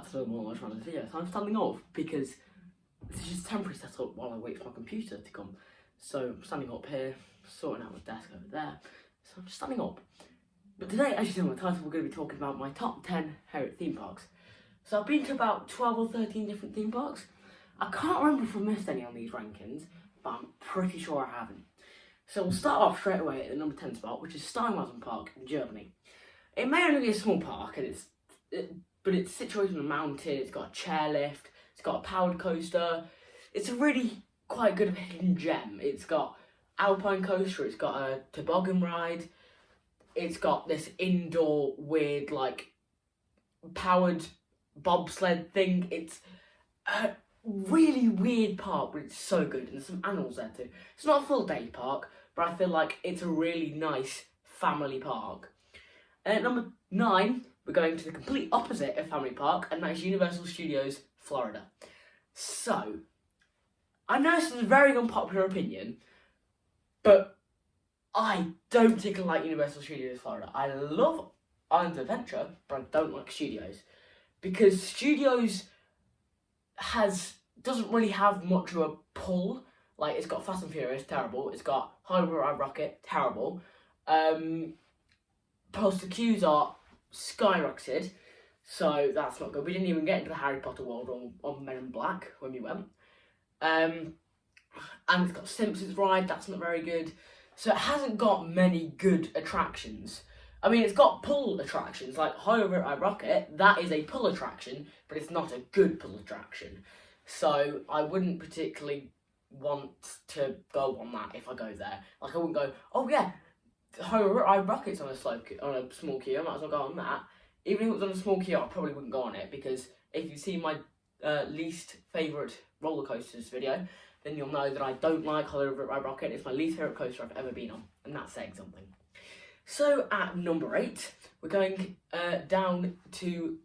that's a little more much on the video. So I'm standing up because this is just temporary setup while I wait for my computer to come. So I'm standing up here, sorting out my desk over there. So I'm just standing up. But today, as you see in my title, we're going to be talking about my top 10 favourite theme parks. So I've been to about 12 or 13 different theme parks. I can't remember if I missed any on these rankings, but I'm pretty sure I haven't. So we'll start off straight away at the number 10 spot, which is Steinwagen Park in Germany. It may only be a small park, and but it's situated on a mountain. It's got a chairlift, it's got a powered coaster. It's a really quite good hidden gem. It's got alpine coaster, it's got a toboggan ride, it's got this indoor weird like powered bobsled thing. It's a really weird park, but it's so good, and there's some animals there too. It's not a full day park, but I feel like it's a really nice family park. And at number 9, we're going to the complete opposite of family park, and that is Universal Studios Florida. So I know this is a very unpopular opinion, but I don't particularly like Universal Studios Florida. I love Islands of Adventure, but I don't like Studios, because Studios doesn't really have much of a pull. Like, it's got Fast and Furious, terrible. It's got High Rocket, terrible. Plus the queues are skyrocketed, so that's not good. We didn't even get into the Harry Potter world on Men in Black when we went. And it's got Simpsons ride, that's not very good. So it hasn't got many good attractions. I mean, it's got pull attractions, like High Rocket, that is a pull attraction, but it's not a good pull attraction. So I wouldn't particularly want to go on that if I go there. Like, I wouldn't go, oh yeah, High Rocket's on a small queue, I might as well go on that. Even if it was on a small queue, I probably wouldn't go on it, because if you see my least favourite roller coasters video, then you'll know that I don't like High Rocket. It's my least favourite coaster I've ever been on, and that's saying something. So at number 8, we're going down to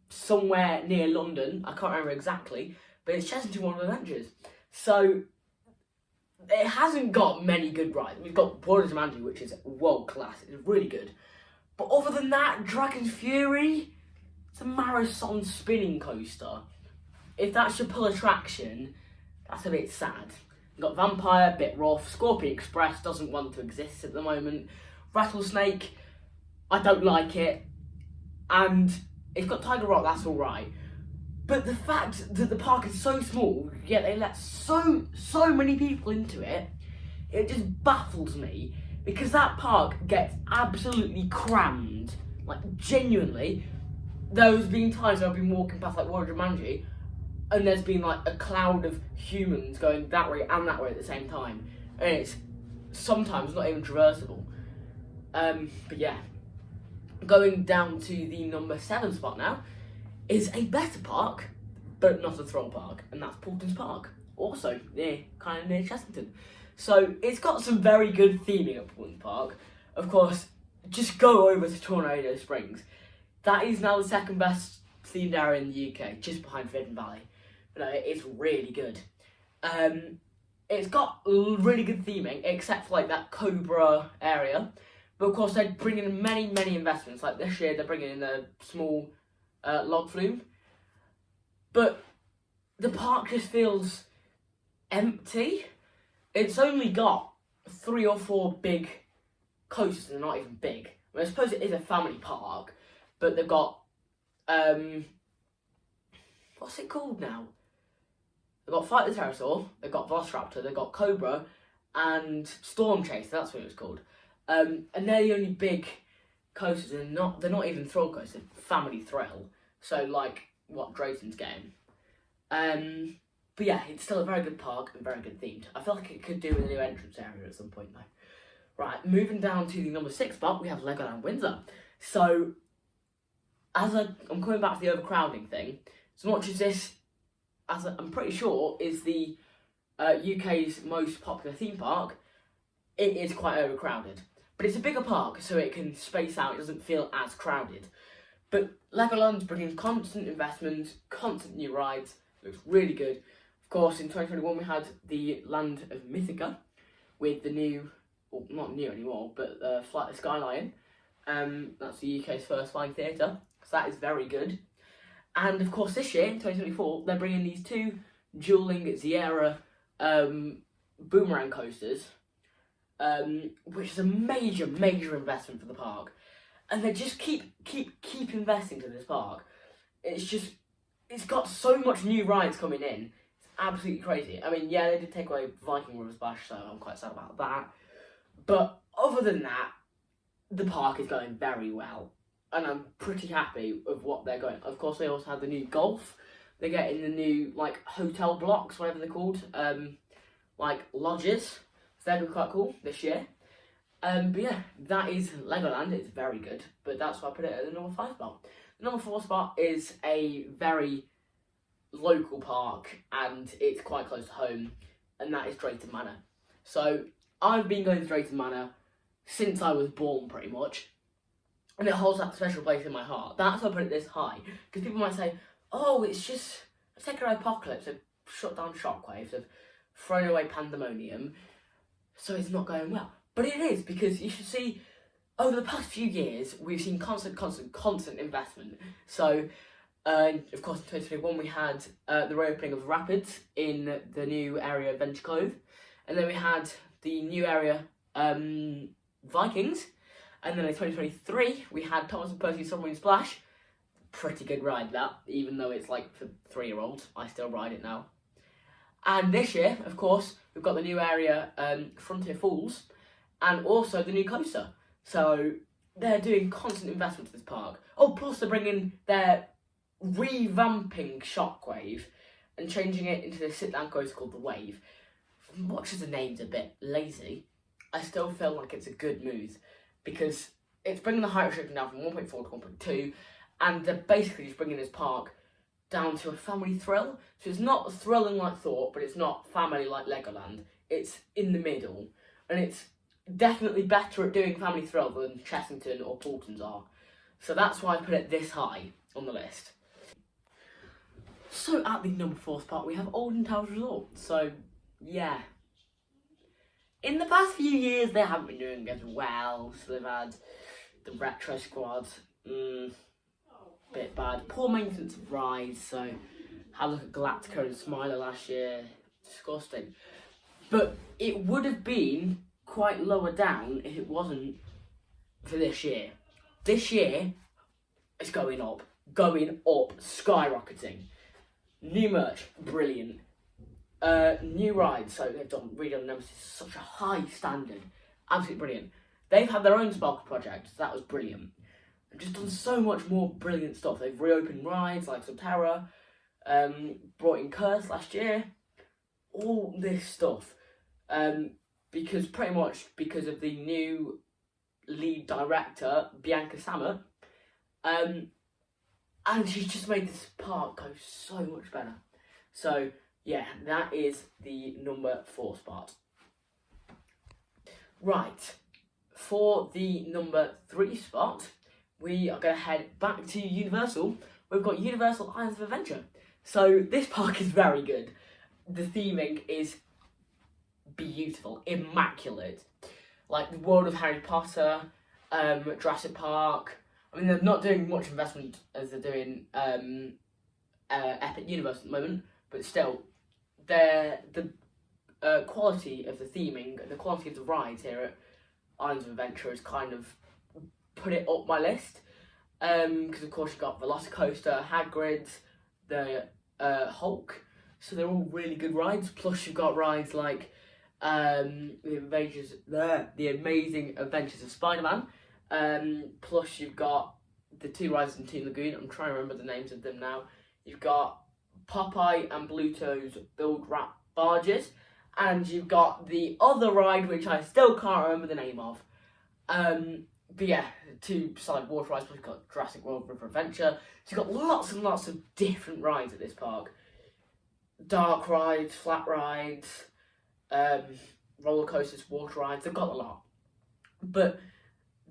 somewhere near London. I can't remember exactly, but it's Chessington World of Adventures. So it hasn't got many good rides. We've got Warriors of Jumanji, which is world class. It's really good. But other than that, Dragon's Fury, it's a marathon spinning coaster. If that's your pull attraction, that's a bit sad. You've got Vampire, bit rough. Scorpion Express doesn't want to exist at the moment. Rattlesnake, I don't like it. And it's got Tiger Rock, that's alright. But the fact that the park is so small, yet they let so many people into it, it just baffles me. Because that park gets absolutely crammed. Like, genuinely, there's been times where I've been walking past, like, Warriors of Jumanji, and there's been, like, a cloud of humans going that way and that way at the same time. And it's sometimes not even traversable. But yeah. Going down to the number 7 spot now is a better park, but not a thrill park, and that's Paultons Park. Also, kind of near Chessington. So it's got some very good theming at Paultons Park. Of course, just go over to Tornado Springs. That is now the second best themed area in the UK, just behind Forbidden Valley. But it's really good. It's got really good theming, except for like that Cobra area. But of course, they're bringing in many investments. Like this year, they're bringing in a small log flume. But the park just feels empty. It's only got 3 or 4 big coasters, and they're not even big. I mean, I suppose it is a family park, but they've got what's it called now? They've got Fight the Pterosaur, they've got Velociraptor, they've got Cobra, and Storm Chaser. That's what it was called. And they're the only big coasters, and they're not even thrill coasters. Family thrill. So like what Drayton's game. But yeah, it's still a very good park and very good themed. I feel like it could do with a new entrance area at some point though. Right, moving down to the number 6 spot, we have Legoland Windsor. So, I'm coming back to the overcrowding thing. As much as this, I'm pretty sure, is the UK's most popular theme park, it is quite overcrowded. But it's a bigger park, so it can space out, it doesn't feel as crowded. But Legoland's bringing constant investment, constant new rides, looks really good. Of course, in 2021 we had the Land of Mythica with the new, well, not new anymore, but Flight of the Skyline. That's the UK's first flying theatre, so that is very good. And of course, this year, in 2024, they're bringing these two dueling Sierra boomerang coasters, which is a major investment for the park. And they just keep investing to this park. It's got so much new rides coming in. It's absolutely crazy. I mean, yeah, they did take away Viking River Splash, so I'm quite sad about that. But other than that, the park is going very well. And I'm pretty happy with what they're going. Of course, they also have the new golf. They're getting the new, like, hotel blocks, whatever they're called. Like, lodges. So they're going to be quite cool this year. But yeah, that is Legoland. It's very good. But that's why I put it at the number 5 spot. The number 4 spot is a very local park. And it's quite close to home. And that is Drayton Manor. So, I've been going to Drayton Manor since I was born, pretty much. And it holds that special place in my heart. That's why I put it this high. Because people might say, oh, it's just a second apocalypse. They've shut down Shockwaves. They've thrown away Pandemonium. So it's not going well. But it is, because you should see, over the past few years, we've seen constant investment. So, of course, in 2021, we had the reopening of Rapids in the new area Adventure Cove. And then we had the new area Vikings. And then in 2023, we had Thomas and Percy's Submarine Splash. Pretty good ride, that. Even though it's like for 3-year-olds, I still ride it now. And this year, of course, we've got the new area Frontier Falls. And also the new coaster. So they're doing constant investment to this park. Oh, plus they're revamping Shockwave and changing it into this sit-down coaster called the Wave. Much as the name's a bit lazy, I still feel like it's a good move. Because it's bringing the height restriction down from 1.4 to 1.2, and they're basically just bringing this park down to a family thrill. So it's not thrilling like Thought, but it's not family like Legoland. It's in the middle, and it's definitely better at doing family thrill than Chessington or Paultons are. So that's why I put it this high on the list. So at the number 4 spot, we have Alden Towers Resort. So, yeah. In the past few years, they haven't been doing as well. So they've had the Retro Squad, bit bad. Poor maintenance of rides. So had a look at Galactica and Smiler last year. Disgusting. But it would have been quite lower down if it wasn't for this year. This year, it's going up, skyrocketing. New merch, brilliant. New rides, so they've redone Nemesis, such a high standard, absolutely brilliant. They've had their own Sparkle project, so that was brilliant. They've just done so much more brilliant stuff. They've reopened rides like Subterra, brought in Curse last year, all this stuff. Because of the new lead director, Bianca Sammer, and she's just made this park go so much better. So, yeah, that is the number 4 spot. Right, for the number 3 spot, we are going to head back to Universal. We've got Universal Islands of Adventure. So this park is very good. The theming is beautiful, immaculate. Like the world of Harry Potter, Jurassic Park. I mean, they're not doing much investment as they're doing Epic Universe at the moment, but still, the quality of the theming, the quality of the rides here at Islands of Adventure has kind of put it up my list. Because of course you've got Velocicoaster, Hagrid's, the Hulk, so they're all really good rides. Plus you've got rides like the Amazing Adventures of Spider-Man. Plus you've got the 2 rides in Toon Lagoon. I'm trying to remember the names of them now. You've got Popeye and Bluto's Build Rat Barges, and you've got the other ride which I still can't remember the name of. But yeah, 2 solid water rides. Plus you've got Jurassic World River Adventure. So you've got lots and lots of different rides at this park. Dark rides, flat rides, roller coasters, water rides. They've got a lot. But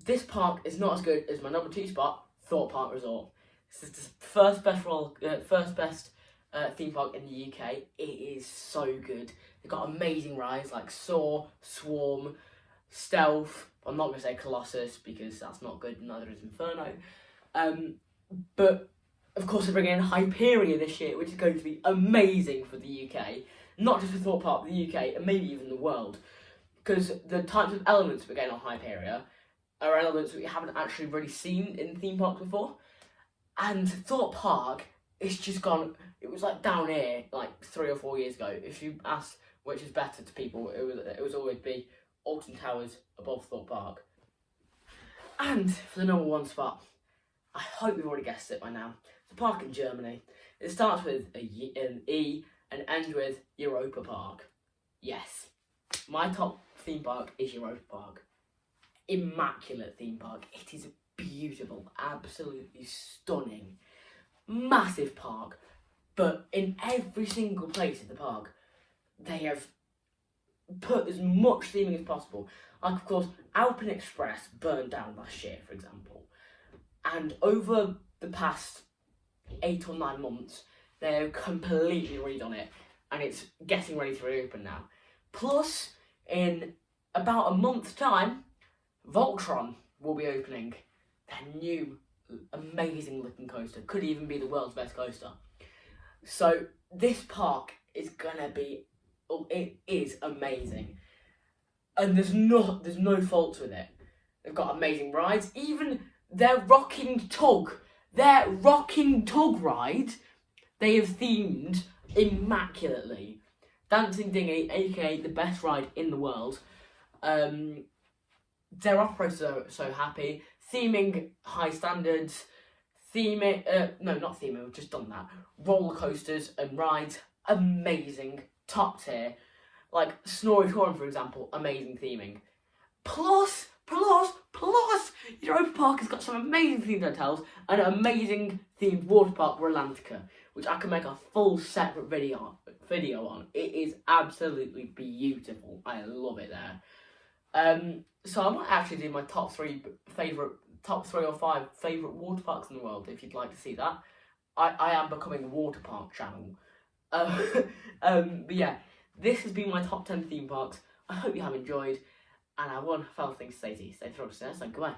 this park is not as good as my number 2 spot, Thought Park Resort. This is the first best theme park in the UK. It is so good. They've got amazing rides like Soar, Swarm, Stealth. I'm not going to say Colossus because that's not good, neither is Inferno. But Of course, they're bringing in Hyperia this year, which is going to be amazing for the UK. Not just for Thorpe Park, the UK, and maybe even the world. Because the types of elements we're getting on Hyperia are elements we haven't actually really seen in theme parks before. And Thorpe Park, it's just gone, it was like down here like 3 or 4 years ago. If you ask which is better to people, it was always be Alton Towers above Thorpe Park. And for the number 1 spot, I hope you've already guessed it by now. It's a park in Germany. It starts with an E and ends with Europa Park. Yes, my top theme park is Europa Park. Immaculate theme park. It is beautiful, absolutely stunning, massive park. But in every single place in the park, they have put as much theming as possible. Like, of course, Alpine Express burned down last year, for example. And over the past 8 or 9 months, they've completely redone it. And it's getting ready to reopen now. Plus, in about a month's time, Voltron will be opening. Their new, amazing looking coaster. Could even be the world's best coaster. So, this park is gonna be, it is amazing. And there's no faults with it. They've got amazing rides. Even their rocking tug ride, they have themed immaculately. Dancing Dinghy, aka the best ride in the world. Their operators are so happy. Theming high standards. Not theming, we've just done that. Roller coasters and rides, amazing, top tier. Like Snorri Torn, for example, amazing theming. Plus, Europa Park has got some amazing themed hotels and an amazing themed water park, Rolantica, which I can make a full separate video on. It is absolutely beautiful. I love it there. So I might actually do my top 3 or 5 favourite water parks in the world, if you'd like to see that. I am becoming a water park channel. But yeah, this has been my top 10 theme parks. I hope you have enjoyed, and I have one final thing to say to you. Stay thrilled, so goodbye.